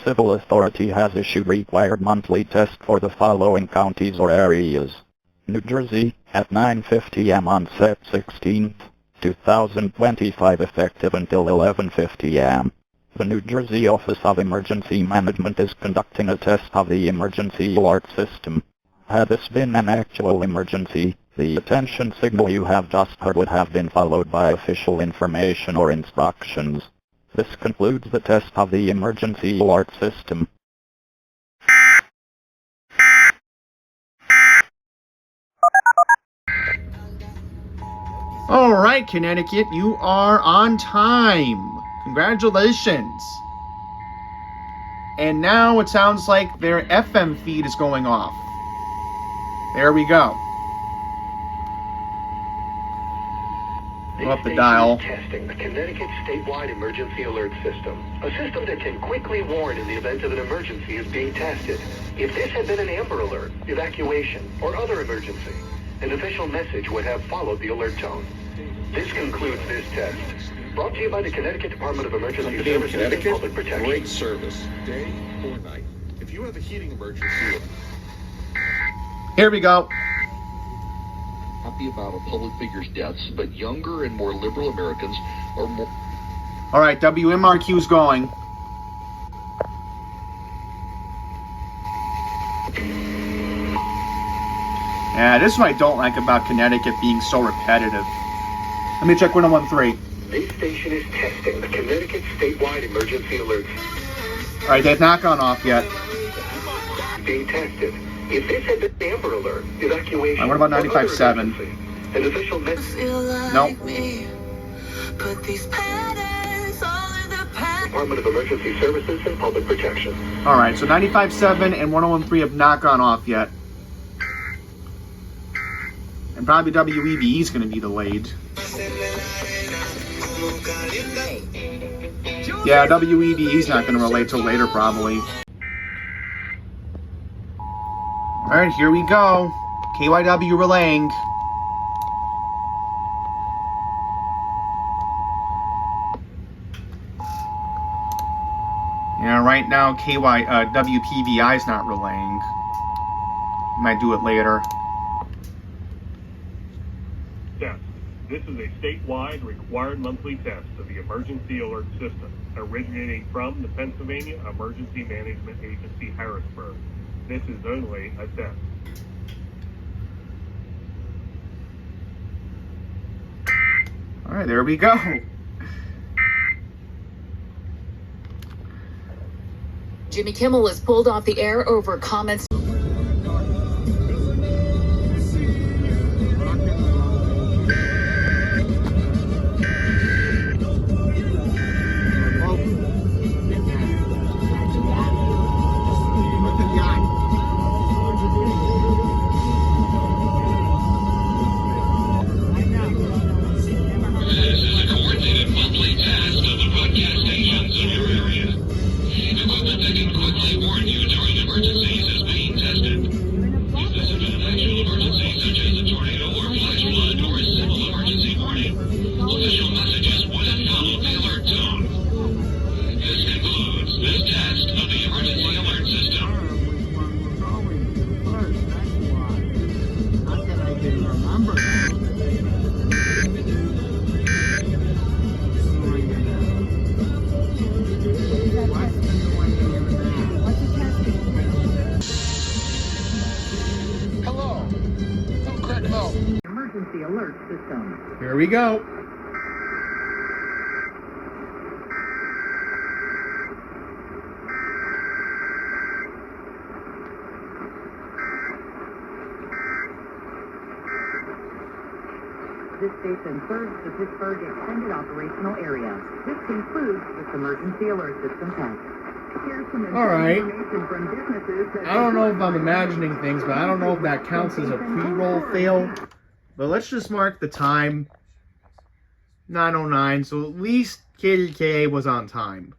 civil authority has issued required monthly test for the following counties or areas. New Jersey, at 9:50 am on Sep 16th, 2025, effective until 11:50 am. The New Jersey Office of Emergency Management is conducting a test of the emergency alert system. Had this been an actual emergency, the attention signal you have just heard would have been followed by official information or instructions. This concludes the test of the emergency alert system. All right, Connecticut, you are on time. Congratulations. And now it sounds like their FM feed is going off. There we go. Go up the dial. Testing the Connecticut statewide emergency alert system. A system that can quickly warn in the event of an emergency is being tested. If this had been an Amber Alert, evacuation, or other emergency, an official message would have followed the alert tone. This concludes this test. Brought to you by the Connecticut Department of Emergency Services and Public Protection. Great service, day or night. If you have a heating emergency, Here we go. happy about a public figure's deaths, but younger and more liberal Americans are more. All right, WMRQ's going. Yeah, this is what I don't like about Connecticut being so repetitive. Let me check 1013. This station is testing the Connecticut statewide emergency alert. All right, they've not gone off yet. Being tested. If this had been Amber Alert, evacuation. All right, what about or other 95.7? emergency, an official message. Nope. Department of Emergency Services and Public Protection. All right, so 95.7 and 1013 have not gone off yet. And probably WEBE is going to be delayed. Yeah, WEBE is not going to relate till later, probably. All right, here we go. KYW relaying. Yeah, right now WPVI is not relaying. Might do it later. Test. This is a statewide required monthly test of the emergency alert system, originating from the Pennsylvania Emergency Management Agency, Harrisburg. This is only a test. All right, there we go. Jimmy Kimmel is pulled off the air over comments. Emergency alert system. Here we go. This station serves the Pittsburgh Extended Operational Area. This concludes this emergency alert system test. Here's some All right. information from businesses that I don't know if I'm imagining things, but I don't know if that counts as a pre-roll fail. But let's just mark the time. 9:09, so at least KDKA was on time.